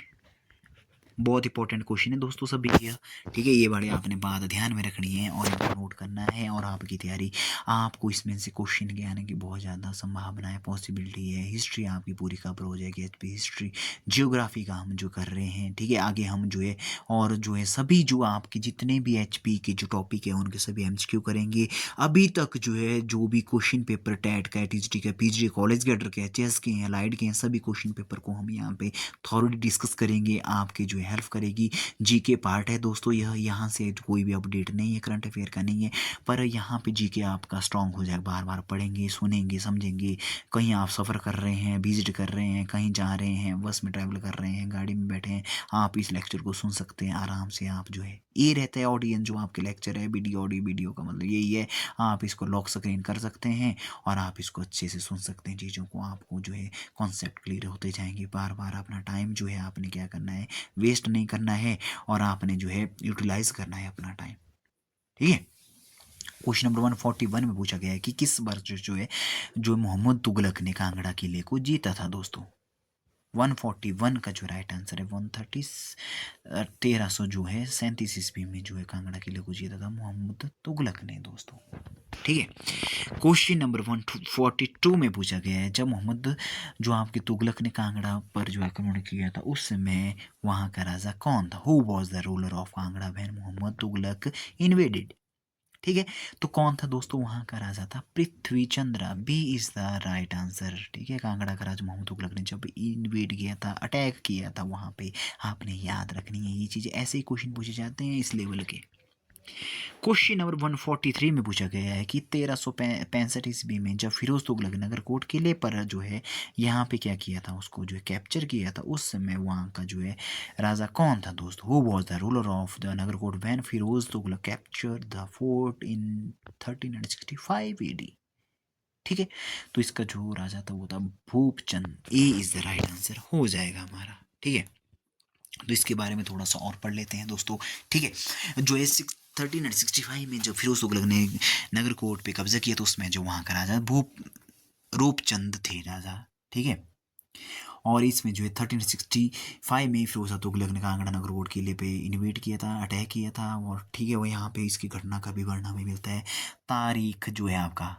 बहुत इंपॉर्टेंट क्वेश्चन है दोस्तों सभी किया, ठीक है, ये बड़े आपने बात ध्यान में रखनी है और इनको नोट करना है। और आपकी तैयारी, आपको इसमें से क्वेश्चन के आने की बहुत ज़्यादा संभावना है, पॉसिबिलिटी है। हिस्ट्री आपकी पूरी कवर हो जाएगी, एचपी हिस्ट्री, जियोग्राफी का हम जो कर रहे हैं, ठीक है, आगे हम जो है और जो है सभी जो आपके जितने भी एचपी के जो टॉपिक है उनके सभी एमसीक्यू करेंगे। अभी तक जो है जो भी क्वेश्चन पेपर टेट का, टीजीटी का, पीजी कॉलेज गेटर के, एचएस के हैं, लाइट के हैं, सभी क्वेश्चन पेपर को हम यहाँ पे थॉरोली डिस्कस करेंगे, आपके जो है हेल्प करेगी। जीके पार्ट है दोस्तों यह, यहाँ से कोई भी अपडेट नहीं है, करंट अफेयर का नहीं है, पर यहाँ पे जीके आपका स्ट्रांग हो जाएगा। बार बार पढ़ेंगे, सुनेंगे, समझेंगे। कहीं आप सफ़र कर रहे हैं, विजिट कर रहे हैं, कहीं जा रहे हैं, बस में ट्रैवल कर रहे हैं, गाड़ी में बैठे हैं, आप इस लेक्चर को सुन सकते हैं आराम से। आप जो है ये रहता है ऑडियंस जो आपके लेक्चर है, वीडियो ऑडियो, वीडियो का मतलब यही है, आप इसको लॉक स्क्रीन कर सकते हैं और आप इसको अच्छे से सुन सकते हैं। चीज़ों को आपको जो है कॉन्सेप्ट क्लियर होते जाएंगे। बार बार अपना टाइम जो है आपने क्या करना है, वेस्ट नहीं करना है और आपने जो है यूटिलाइज करना है अपना टाइम, ठीक है। क्वेश्चन नंबर 141 में पूछा गया है कि किस वर्ष जो है जो मोहम्मद तुगलक ने कांगड़ा किले को जीता था दोस्तों? 141 का जो राइट आंसर है 1300 जो है 37 ईस्वी में जो है कांगड़ा किले को जीता था मोहम्मद तुगलक ने दोस्तों, ठीक है। क्वेश्चन नंबर 142 में पूछा गया है जब मोहम्मद जो आपके तुगलक ने कांगड़ा पर जो आक्रमण किया था उस समय वहाँ का राजा कौन था? Who was the ruler of Kangra when Mohammad Tughlaq invaded? ठीक है, तो कौन था दोस्तों वहाँ का राजा? था Prithvi Chandra. B is the right answer, ठीक है। कांगड़ा का राजा मोहम्मद तुगलक ने जब इन्वेड किया था, अटैक किया था वहाँ पे, आपने याद रखनी है ये चीज़ें। ऐसे ही क्वेश्चन पूछे जाते हैं इस लेवल के। क्वेश्चन नंबर 143 में पूछा गया है कि 1365 ईस्वी में जब फिरोज तुगलक नगरकोट किले पर जो है यहाँ पे क्या किया था, उसको जो है कैप्चर किया था, उस समय वहाँ का जो है राजा कौन था दोस्तों? Who was the ruler of the Nagarkot when Firoz Tughlaq capture the fort in 1365 AD? ठीक है, तो इसका जो राजा था वो था भूपचंद। ए इज द राइट आंसर हो जाएगा हमारा, ठीक है। तो इसके बारे में थोड़ा सा और पढ़ लेते हैं दोस्तों, ठीक है। जो है 1365 में जब फिरोज तुगलक ने नगरकोट पे कब्जा किया तो उसमें जो वहाँ का राजा भूप रूपचंद थे राजा, ठीक है। और इसमें जो है 1365 में फिरोज तुगलक ने कांगड़ा नगरकोट किले पे इन्वेड किया था, अटैक किया था, और ठीक है वो यहाँ पे इसकी घटना का विवरण हमें मिलता है। तारीख जो है आपका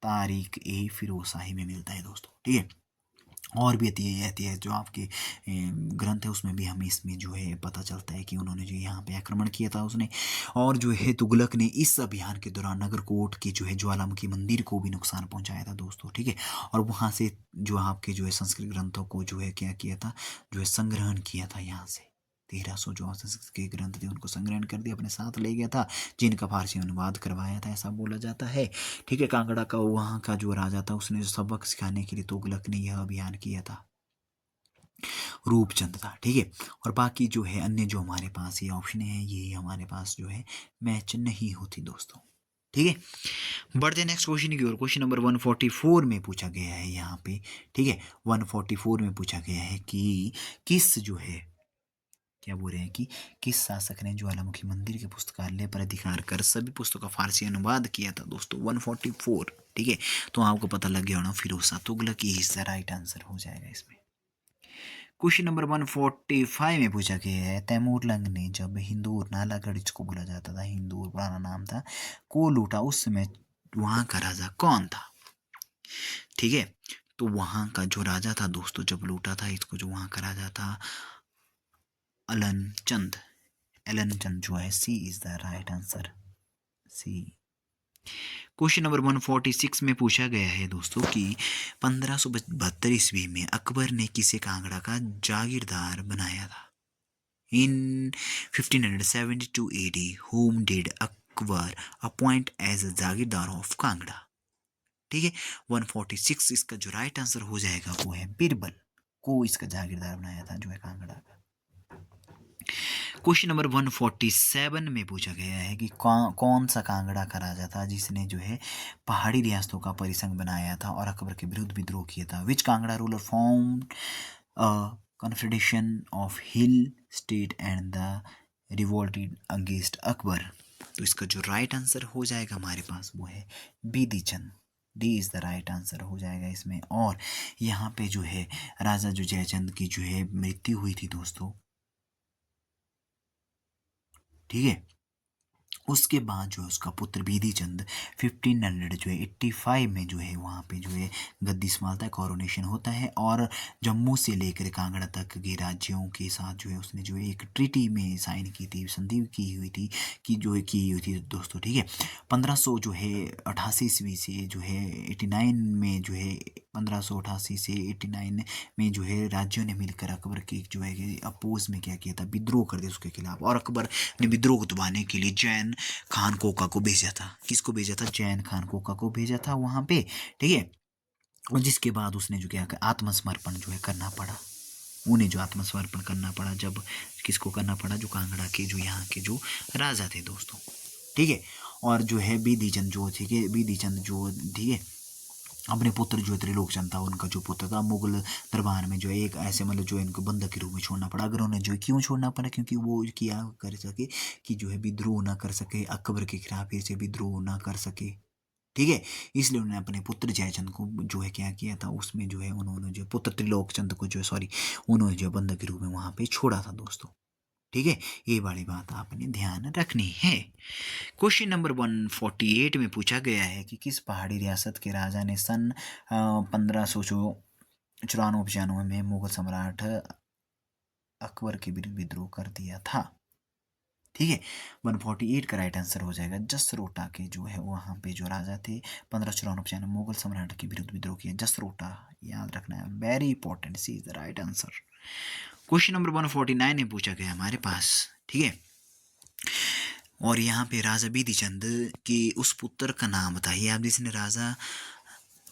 तारीख ए फिरोज शाही में मिलता है दोस्तों, ठीक है। और भी ऐतिहासिक जो आपके ग्रंथ है उसमें भी हमें इसमें जो है पता चलता है कि उन्होंने जो यहाँ पे आक्रमण किया था उसने, और जो है तुगलक ने इस अभियान के दौरान नगरकोट के जो है ज्वालामुखी मंदिर को भी नुकसान पहुंचाया था दोस्तों, ठीक है। और वहाँ से जो आपके जो है संस्कृत ग्रंथों को जो है क्या किया था, जो है संग्रहण किया था यहाँ से। 1300 जो संस्कृत के ग्रंथ थे उनको संग्रहण कर दिया, अपने साथ ले गया था, जिनका फारसी अनुवाद करवाया था, ऐसा बोला जाता है, ठीक है। कांगड़ा का वहाँ का जो राजा था उसने जो सबक सिखाने के लिए तुगलक ने यह अभियान किया था, रूपचंद था, ठीक है। और बाकी जो है अन्य जो हमारे पास ये ऑप्शन है ये हमारे पास जो है मैच नहीं होती दोस्तों, ठीक है। बढ़ते नेक्स्ट क्वेश्चन की ओर। क्वेश्चन नंबर 144 में पूछा गया है यहाँ पे, ठीक है, 144 में पूछा गया है कि किस जो है क्या बोल रहे हैं कि किस शासक ने ज्वालामुखी मंदिर के पुस्तकालय पर अधिकार कर सभी पुस्तकों का फारसी अनुवाद किया था दोस्तों? 144, ठीक है। तो आपको पता लग गया होना फिरोज शाह तुगलक ही इसका राइट आंसर हो जाएगा इसमें। क्वेश्चन नंबर 145 में पूछा गया है तैमूर लंग ने जब हिंदूर नालागढ़ जिसको बोला जाता था, हिंदूर पुराना नाम था, को लूटा उस समय वहां का राजा कौन था? ठीक है, तो वहाँ का जो राजा था दोस्तों, जब लूटा था इसको, जो वहाँ का राजा था अलन चंद, एलन चंद जो है, C is the right answer, C. Question number 146 में पूछा गया है दोस्तों कि 1572 ईस्वी में अकबर ने किसे कांगड़ा का जागीरदार बनाया था? In 1572 AD, whom did Akbar appoint as a jagirdar of Kangra? ठीक है, 146 इसका जो राइट आंसर हो जाएगा वो है बीरबल को इसका जागीरदार बनाया था जो है कांगड़ा का। क्वेश्चन नंबर 147 में पूछा गया है कि कौन सा कांगड़ा का राजा था जिसने जो है पहाड़ी रियासतों का परिसंघ बनाया था और अकबर के विरुद्ध विद्रोह किया था? Which Kangra ruler form confederation of hill state and the revolted against Akbar? तो इसका जो राइट आंसर हो जाएगा हमारे पास वो है Bidhi Chand, D is the right answer हो जाएगा इसमें। और यहाँ पे जो है राजा जो जयचंद की जो है मृत्यु हुई थी दोस्तों, ठीक है, उसके बाद जो है उसका पुत्र बीदी चंद 1500 जो है 85 में जो है वहाँ पे जो है गद्दी संभालता है, कोरोनेशन होता है, और जम्मू से लेकर कांगड़ा तक के राज्यों के साथ जो है उसने जो है एक ट्रीटी में साइन की थी, संधि की हुई थी कि जो है की हुई थी दोस्तों, ठीक है। 1500 जो है 88 ईस्वी से जो है 89 में जो है 1588 से 89 में जो है राज्यों ने मिलकर अकबर के जो है अपोज में क्या किया था, विद्रोह कर दिया उसके खिलाफ, और अकबर ने विद्रोह को दबाने के लिए जैन खान कोका को भेजा था। किसको भेजा था? जैन खान कोका को भेजा था वहाँ पे, ठीक है। और जिसके बाद उसने जो क्या आत्मसमर्पण जो है करना पड़ा, उन्हें जो आत्मसमर्पण करना पड़ा, जब किसको करना पड़ा? जो कांगड़ा के जो यहाँ के जो राजा थे दोस्तों, ठीक है। और जो है बीदी चंद जो, ठीक है, बीदी चंद जो, ठीक है, अपने पुत्र जो त्रिलोक चंद था, उनका जो पुत्र था, मुगल दरबार में जो है एक ऐसे मतलब जो इनको बंधक के रूप में छोड़ना पड़ा। अगर उन्हें जो है क्यों छोड़ना पड़ा? क्योंकि वो किया कर सके कि जो है विद्रोह ना कर सके, अकबर के खिलाफ फिर से विद्रोह ना कर सके, ठीक है। इसलिए उन्होंने अपने पुत्र जयचंद को जो है क्या किया था, उसमें जो है उन्होंने जो पुत्र त्रिलोक चंद को जो सॉरी उन्होंने जो बंधक के रूप में वहाँ पे छोड़ा था दोस्तों, ठीक है। ये वाली बात आपने ध्यान रखनी है। क्वेश्चन नंबर 148 में पूछा गया है कि किस पहाड़ी रियासत के राजा ने सन 1594 में मुगल सम्राट अकबर के विरुद्ध विद्रोह कर दिया था? ठीक है, 148 का राइट आंसर हो जाएगा जसरोटा के जो है वहाँ पे जो राजा थे 1594 में मुगल सम्राट के विरुद्ध विद्रोह किया, जसरोटा, याद रखना है, very important, C is the right answer. Question number 149 में पूछा गया हमारे पास, ठीक है, और यहाँ पे राजा बीदी चंद के उस पुत्र का नाम बताइए आप,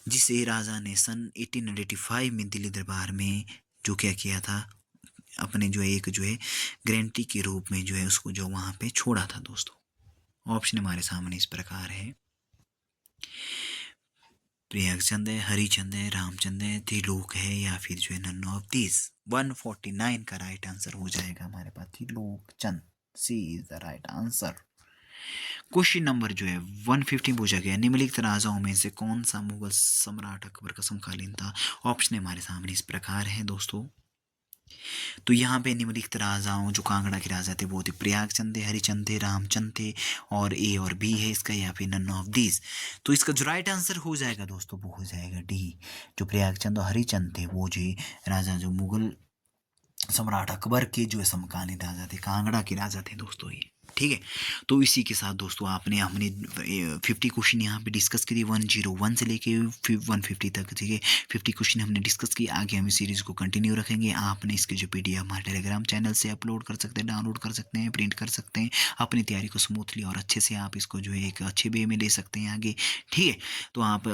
जिसे राजा ने सन 1885 में दिल्ली दरबार में जो क्या किया था, अपने जो एक जो है गारंटी के रूप में जो है उसको जो वहाँ पे छोड़ा था दोस्तों। ऑप्शन हमारे सामने इस प्रकार है, प्रियचंद है, हरिचंद है, रामचंद है, त्रिलोक है, या फिर जो है नन ऑफ दिस। 149 का राइट आंसर हो जाएगा हमारे पास Trilok Chand, C is the right answer. Question number जो है 150 पूछा गया, निम्नलिखित राजाओं में से कौन सा मुगल सम्राट अकबर का समकालीन था? ऑप्शन हमारे सामने इस प्रकार है दोस्तों। तो यहाँ पे निम्नलिखित राजाओं जो कांगड़ा के राजा थे वो थे प्रयागचंद थे, हरिचंद थे, रामचंद थे, और ए और बी है इसका, या फिर नन ऑफ दीज। तो इसका जो राइट आंसर हो जाएगा दोस्तों वो हो जाएगा डी, जो प्रयागचंद और हरिचंद थे वो जो राजा जो मुगल सम्राट अकबर के जो समकालीन राजा थे, कांगड़ा के राजा थे दोस्तों ये, ठीक है। तो इसी के साथ दोस्तों हमने 50 क्वेश्चन यहाँ पे डिस्कस किए, 101 से लेके 150 तक, ठीक है। 50 क्वेश्चन हमने डिस्कस किए, आगे हम इस सीरीज़ को कंटिन्यू रखेंगे। आपने इसके जो PDF हमारे टेलीग्राम चैनल से अपलोड कर सकते हैं, डाउनलोड कर सकते हैं, प्रिंट कर सकते हैं, अपनी तैयारी को स्मूथली और अच्छे से आप इसको जो है एक अच्छे वे में ले सकते हैं आगे, ठीक है। तो आप